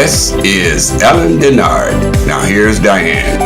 This is Ellen Dennard. Now here's Diane.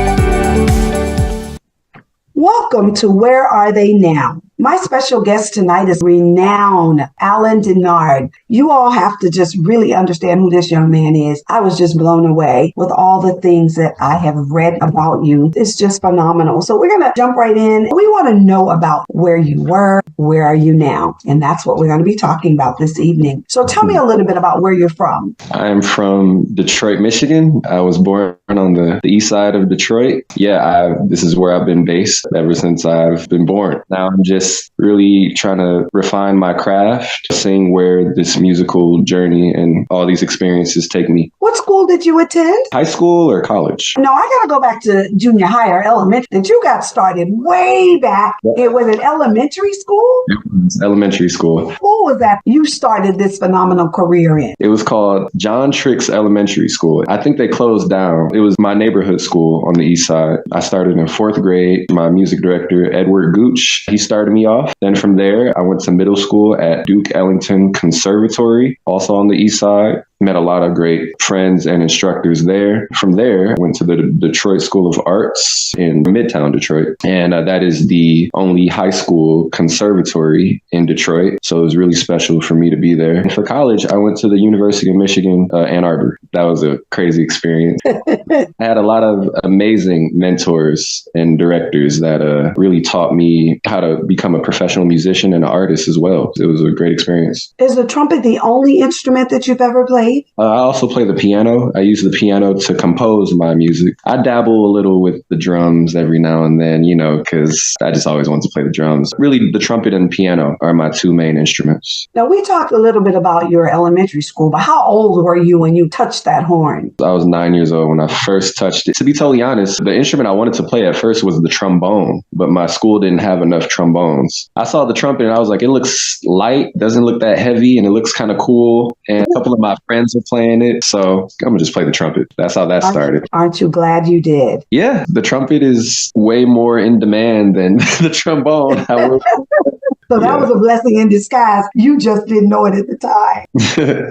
Welcome to Where Are They Now? My special guest tonight is renowned Alan Dennard. You all have to just really understand who this young man is. I was just blown away with all the things that I have read about you. It's just phenomenal. So we're going to jump right in. We want to know about where you were, where are you now? And that's what we're going to be talking about this evening. So tell me a little bit about where you're from. I'm from Detroit, Michigan. I was born on the east side of Detroit. This is where I've been based ever since I've been born. Now I'm just really trying to refine my craft, seeing where this musical journey and all these experiences take me. What school did you attend? High school or college? No, I got to go back to junior high or elementary. That you got started way back. It was an elementary school? It was elementary school. What was that you started this phenomenal career in? It was called John Trix Elementary School. I think they closed down. It was my neighborhood school on the east side. I started in 4th grade. My music director, Edward Gooch, he started me off. Then from there, I went to middle school at Duke Ellington Conservatory, also on the east side. Met a lot of great friends and instructors there. From there, I went to the Detroit School of Arts in Midtown Detroit. And that is the only high school conservatory in Detroit. So it was really special for me to be there. And for college, I went to the University of Michigan, Ann Arbor. That was a crazy experience. I had a lot of amazing mentors and directors that really taught me how to become a professional musician and an artist as well. It was a great experience. Is the trumpet the only instrument that you've ever played? I also play the piano. I use the piano to compose my music. I dabble a little with the drums every now and then, because I just always wanted to play the drums. Really, the trumpet and piano are my two main instruments. Now, we talked a little bit about your elementary school, but how old were you when you touched that horn? I was 9 years old when I first touched it. To be totally honest, the instrument I wanted to play at first was the trombone, but my school didn't have enough trombones. I saw the trumpet and I was like, it looks light, doesn't look that heavy, and it looks kind of cool. And a couple of my friends are playing it, so I'm gonna just play the trumpet. That's how that started. Aren't you glad you did? Yeah, the trumpet is way more in demand than the trombone. So that was a blessing in disguise. You just didn't know it at the time.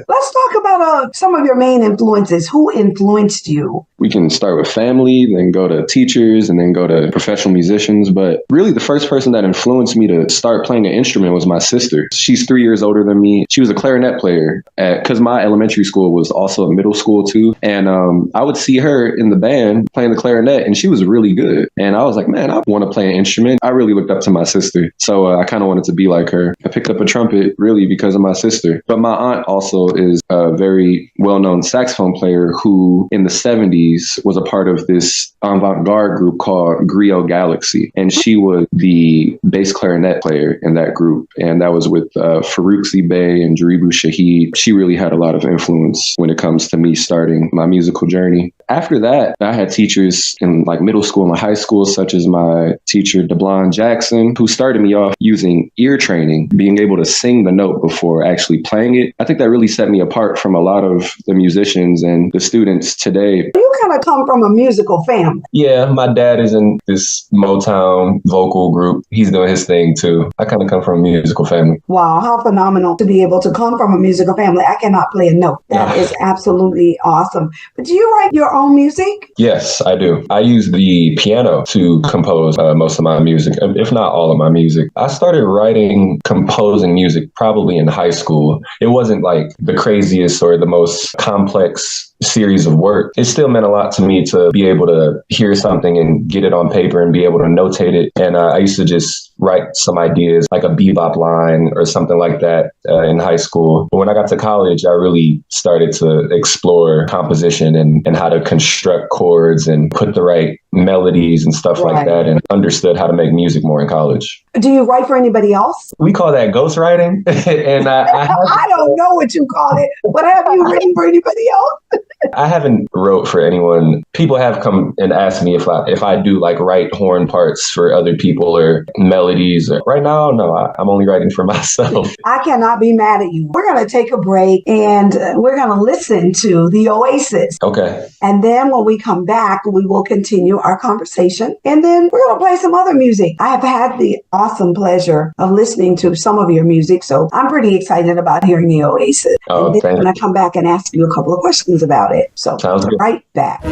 Let's talk about some of your main influences. Who influenced you? We can start with family, then go to teachers, and then go to professional musicians. But really, the first person that influenced me to start playing an instrument was my sister. She's 3 years older than me. She was a clarinet player because my elementary school was also a middle school too. And I would see her in the band playing the clarinet, and she was really good. And I was like, man, I want to play an instrument. I really looked up to my sister. So I kind of wanted to be like her. I picked up a trumpet really because of my sister. But my aunt also is a very well-known saxophone player who in the 70s was a part of this avant-garde group called Griot Galaxy. And she was the bass clarinet player in that group. And that was with Farouk Zibay and Jaribu Shaheed. She really had a lot of influence when it comes to me starting my musical journey. After that, I had teachers in like middle school and high school, such as my teacher, DeBlon Jackson, who started me off using ear training, being able to sing the note before actually playing it. I think that really set me apart from a lot of the musicians and the students today. You kind of come from a musical family. Yeah, my dad is in this Motown vocal group. He's doing his thing too. I kind of come from a musical family. Wow, how phenomenal to be able to come from a musical family. I cannot play a note. That is absolutely awesome. But do you write your own music? Yes, I do. I use the piano to compose most of my music, if not all of my music. I started writing, composing music probably in high school. It wasn't like the craziest or the most complex series of work. It still meant a lot to me to be able to hear something and get it on paper and be able to notate it. And I used to just write some ideas like a bebop line or something like that in high school. But when I got to college, I really started to explore composition and how to construct chords and put the right melodies and stuff like that, and understood how to make music more in college. Do you write for anybody else? We call that ghostwriting. And I don't know what you call it, but have you written for anybody else? I haven't wrote for anyone. People have come and asked me if I do like write horn parts for other people or melodies. Right now, no, I'm only writing for myself. I cannot be mad at you. We're going to take a break and we're going to listen to the Oasis. Okay. And then when we come back, we will continue our conversation. And then we're going to play some other music. I have had the awesome pleasure of listening to some of your music, so I'm pretty excited about hearing the Oasis. Oh, and then I'm going to come back and ask you a couple of questions about about it. So Sounds good. right back.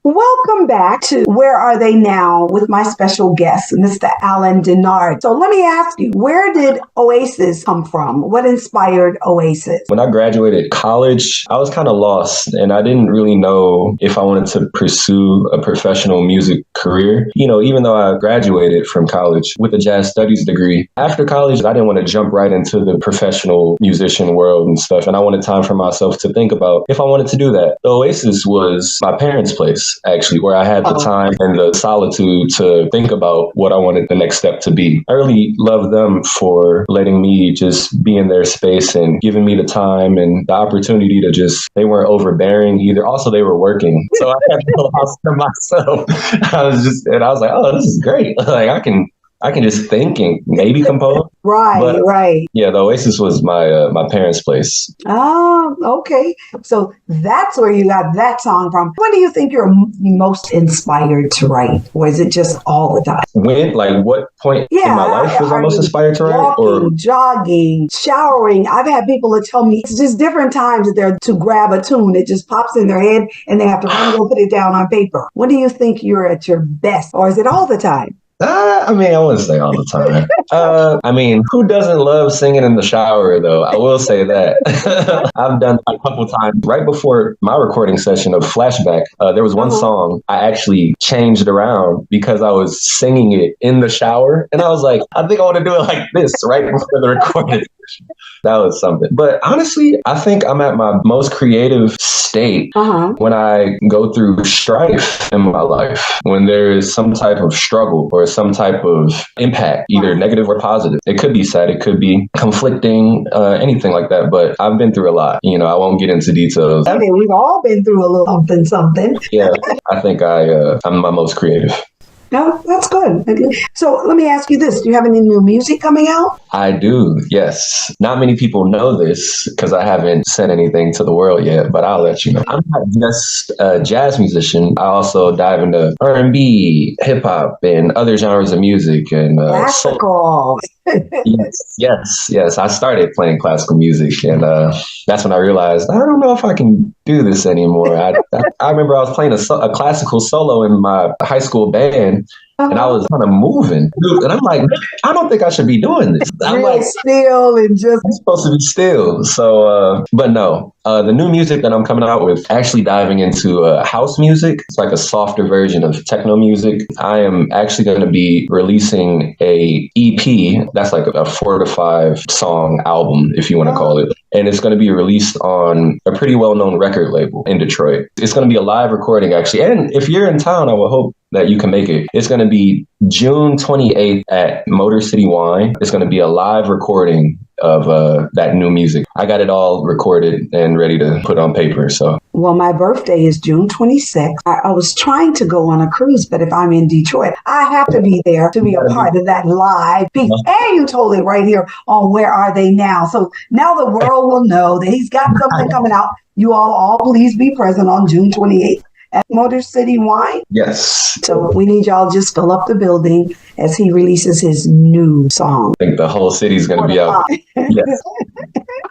Welcome back to Where Are They Now with my special guest, Mr. Alan Dennard. So let me ask you, where did Oasis come from? What inspired Oasis? When I graduated college, I was kind of lost and I didn't really know if I wanted to pursue a professional music career. You know, even though I graduated from college with a jazz studies degree, after college, I didn't want to jump right into the professional musician world and stuff. And I wanted time for myself to think about if I wanted to do that. The Oasis was my parents' place, actually, where I had the time and the solitude to think about what I wanted the next step to be. I really love them for letting me just be in their space and giving me the time and the opportunity to just, they weren't overbearing either. Also, they were working. So I had the house to myself. I was like, oh, this is great. Like I can just think and maybe compose. Right. Yeah, the Oasis was my parents' place. Oh, okay. So that's where you got that song from. When do you think you're most inspired to write? Or is it just all the time? When? Like what point in my life was I most inspired to write? Walking, jogging, showering. I've had people that tell me it's just different times that they're to grab a tune. It just pops in their head and they have to run and go put it down on paper. When do you think you're at your best? Or is it all the time? I wouldn't say all the time. Who doesn't love singing in the shower, though? I will say that. I've done a couple times. Right before my recording session of Flashback, there was one song I actually changed around because I was singing it in the shower. And I was like, I think I want to do it like this right before the recording session. That was something. But honestly, I think I'm at my most creative state when I go through strife in my life, when there is some type of struggle or some type of impact, either negative or positive. It could be sad, it could be conflicting, anything like that. But I've been through a lot. You know, I won't get into details. I mean, we've all been through a little something. Yeah, I think I'm my most creative. No, that's good. So let me ask you this. Do you have any new music coming out? I do, yes. Not many people know this because I haven't said anything to the world yet, but I'll let you know. I'm not just a jazz musician. I also dive into R&B, hip hop, and other genres of music. And classical. Yes. I started playing classical music, and that's when I realized I don't know if I can do this anymore. I remember I was playing a classical solo in my high school band. And I was kind of moving. And I'm like, I don't think I should be doing this. I'm like, still and just I'm supposed to be still. So, but no, the new music that I'm coming out with, actually diving into house music. It's like a softer version of techno music. I am actually going to be releasing a EP. That's like a 4 to 5 song album, if you want to call it. And it's going to be released on a pretty well-known record label in Detroit. It's going to be a live recording, actually. And if you're in town, I will hope that you can make it. It's going to be June 28th at Motor City Wine. It's going to be a live recording of that new music. I got it all recorded and ready to put on paper. So, well, my birthday is June 26th. I was trying to go on a cruise, but if I'm in Detroit, I have to be there to be a part of that live piece. And you told it right here on Where Are They Now? So now the world will know that he's got something coming out. You all please be present on June 28th. At Motor City Wine? Yes. So we need y'all just fill up the building as he releases his new song. I think the whole city's going to be out. Yes.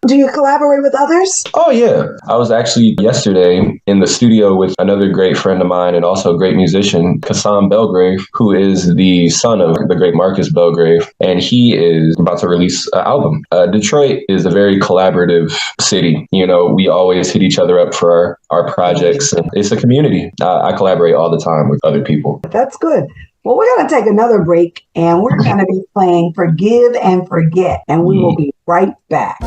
Do you collaborate with others? Oh, yeah. I was actually yesterday in the studio with another great friend of mine and also a great musician, Kassan Belgrave, who is the son of the great Marcus Belgrave. And he is about to release an album. Detroit is a very collaborative city. You know, we always hit each other up for our projects. And it's a community. I collaborate all the time with other people. That's good. Well, we're going to take another break and we're going to be playing Forgive and Forget. And we will be right back.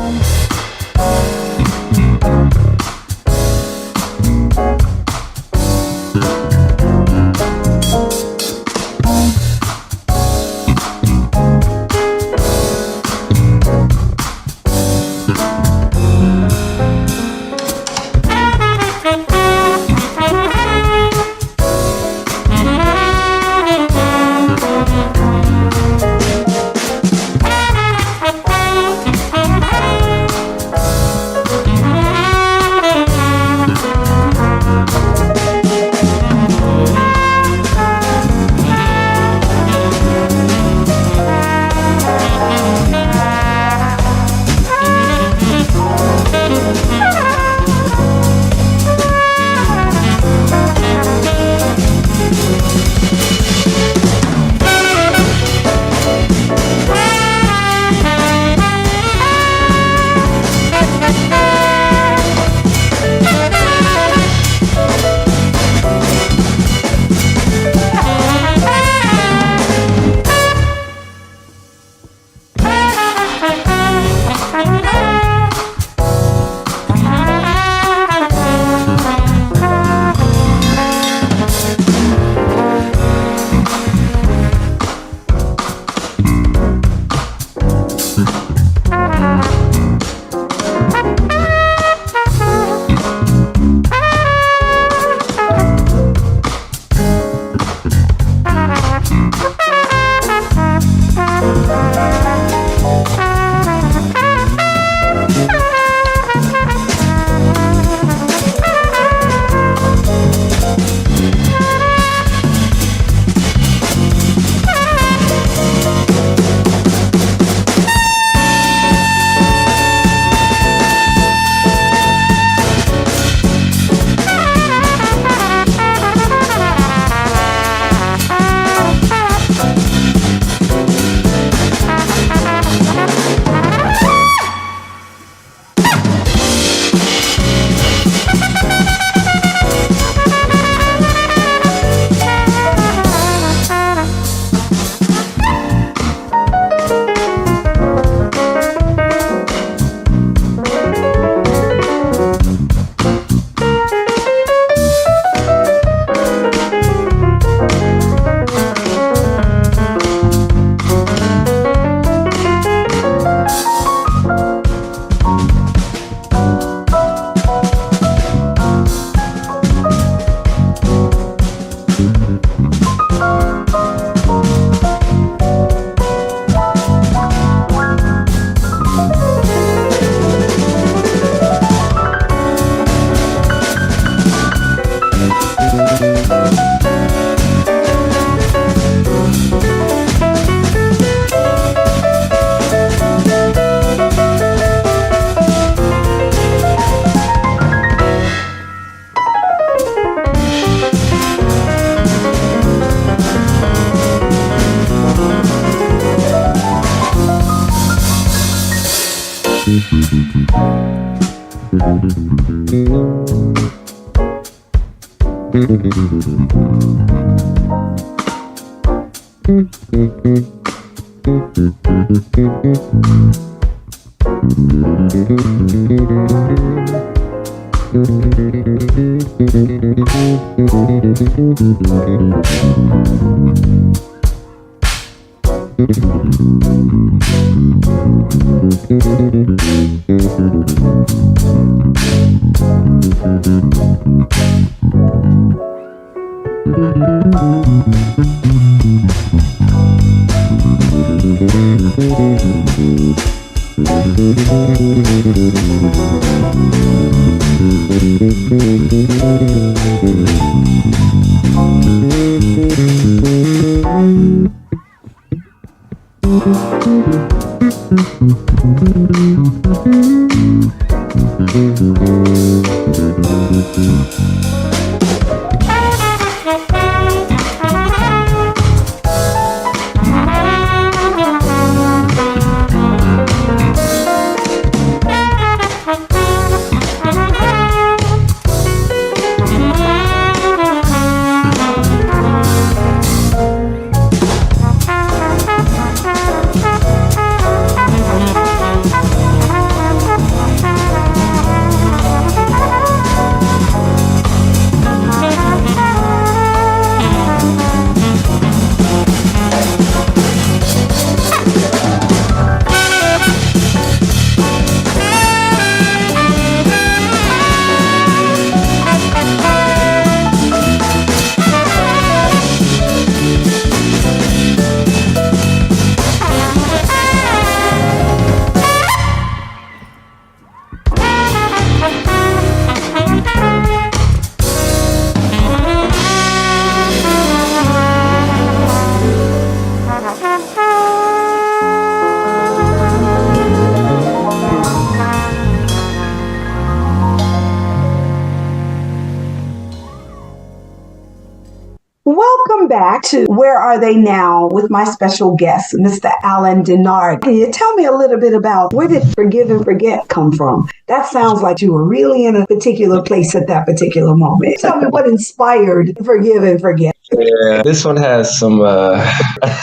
Welcome back to Where Are They Now with my special guest, Mr. Alan Dennard. Can you tell me a little bit about where did Forgive and Forget come from? That sounds like you were really in a particular place at that particular moment. Tell me what inspired Forgive and Forget. Yeah, this one has some.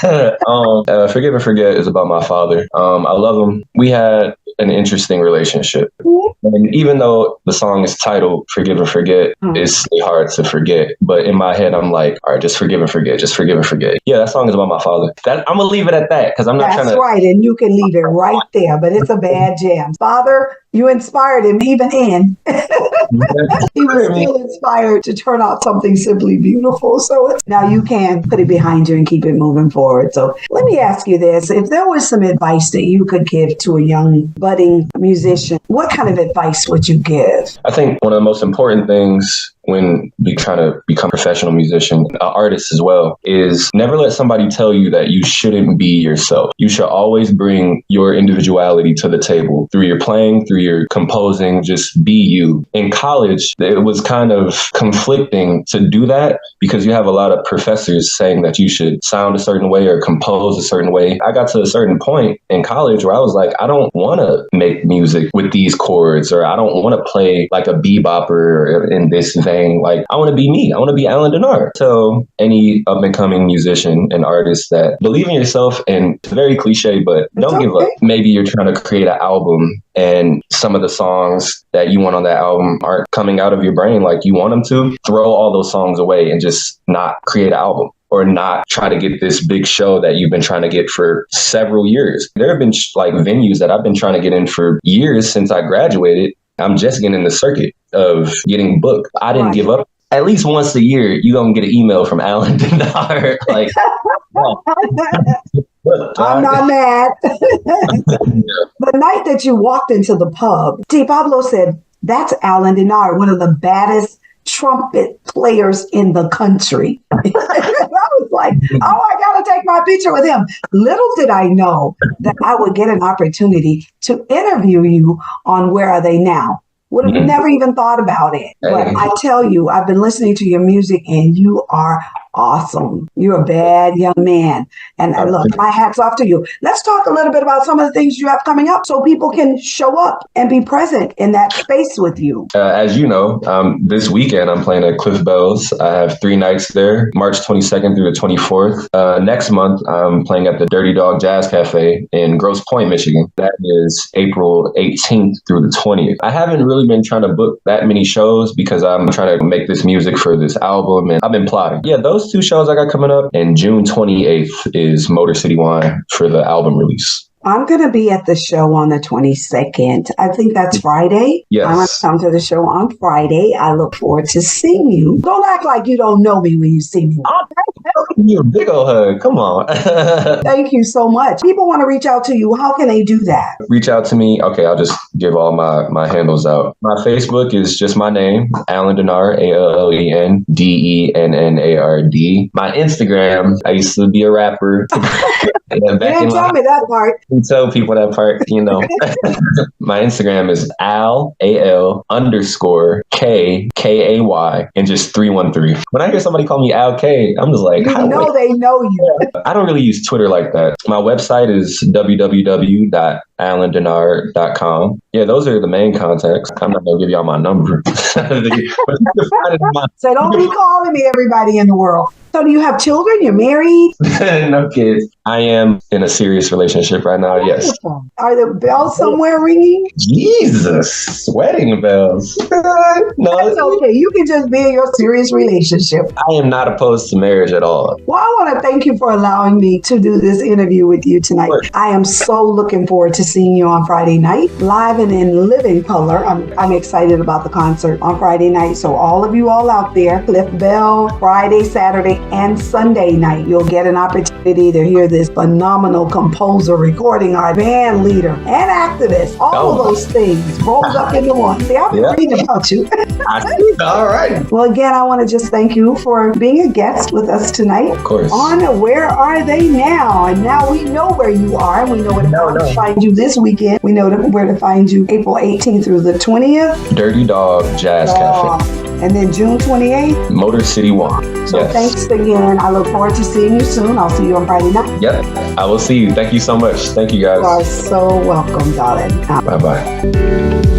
Forgive and Forget is about my father. I love him. We had an interesting relationship. And even though the song is titled Forgive and Forget, it's really hard to forget. But in my head, I'm like, all right, just forgive and forget. Just forgive and forget. Yeah, that song is about my father. I'm going to leave it at that because I'm not trying to. That's right. And you can leave it right there. But it's a bad jam. Father, you inspired him even in. He was still inspired to turn out something simply beautiful. So now you can put it behind you and keep it moving forward. So let me ask you this. If there was some advice that you could give to a young budding musician, what kind of advice would you give? I think one of the most important things when we trying to become a professional musician, an artist as well, is never let somebody tell you that you shouldn't be yourself. You should always bring your individuality to the table through your playing, through your composing, just be you. In college, it was kind of conflicting to do that because you have a lot of professors saying that you should sound a certain way or compose a certain way. I got to a certain point in college where I was like, I don't want to make music with these chords, or I don't want to play like a bebopper in this vein. Like, I want to be me. I want to be Alan Dennard. So any up and coming musician and artist that believe in yourself, and it's very cliche, but don't give up. Maybe you're trying to create an album and some of the songs that you want on that album aren't coming out of your brain like you want them to. Throw all those songs away and just not create an album. Or not try to get this big show that you've been trying to get for several years. There have been like venues that I've been trying to get in for years since I graduated. I'm just getting in the circuit of getting booked. I didn't give up. At least once a year, you're going to get an email from Alan Dennard. Like, oh. I'm not mad. The night that you walked into the pub, T. Pablo said, that's Alan Dennard, one of the baddest trumpet players in the country. I was like, oh, I got to take my picture with him. Little did I know that I would get an opportunity to interview you on Where Are They Now? Would have never even thought about it. But I tell you, I've been listening to your music and you are Awesome. You're a bad young man. And look, my hat's off to you. Let's talk a little bit about some of the things you have coming up so people can show up and be present in that space with you. As you know, this weekend I'm playing at Cliff Bell's. I have 3 nights there, March 22nd through the 24th. Next month, I'm playing at the Dirty Dog Jazz Cafe in Grosse Pointe, Michigan. That is April 18th through the 20th. I haven't really been trying to book that many shows because I'm trying to make this music for this album, and I've been plotting. Yeah, those 2 shows I got coming up, and June 28th is Motor City Wine for the album release. I'm going to be at the show on the 22nd. I think that's Friday. Yes. I'm going to come to the show on Friday. I look forward to seeing you. Don't act like you don't know me when you see me. I'll give you a big old hug. Come on. Thank you so much. People want to reach out to you. How can they do that? Reach out to me. Okay, I'll just give all my handles out. My Facebook is just my name, Alan Dennard, ALLENDENNARD. My Instagram, I used to be a rapper. You didn't tell me that part. You tell people that part, you know. My Instagram is AL_KKAY and just 313. When I hear somebody call me Al K, I'm just like, they know you. I don't really use Twitter like that. My website is www.alandennard.com. Yeah, those are the main contacts. I'm not going to give y'all my number. So don't be calling me everybody in the world. So do you have children? You're married? No kids. I am in a serious relationship right now, yes. Are the bells somewhere ringing? Jesus, wedding bells. No, that's okay. You can just be in your serious relationship. I am not opposed to marriage at all. Well, I want to thank you for allowing me to do this interview with you tonight. I am so looking forward to seeing you on Friday night, live and in living color. I'm excited about the concert on Friday night. So all of you all out there, Cliff Bell, Friday, Saturday, and Sunday night, you'll get an opportunity to hear this phenomenal composer, recording artist, band leader, and activist. All of those things rolled up into one. See, I've been reading about you. All right. Well, again, I want to just thank you for being a guest with us tonight. Of course. On Where Are They Now? And now we know where you are. We know where to find you this weekend. We know where to find you April 18th through the 20th. Dirty Dog Jazz Cafe. And then June 28th. Motor City Wine. So thanks again. I look forward to seeing you soon. I'll see you on Friday night. Yep. I will see you. Thank you so much. Thank you, guys. You are so welcome, darling. Bye-bye.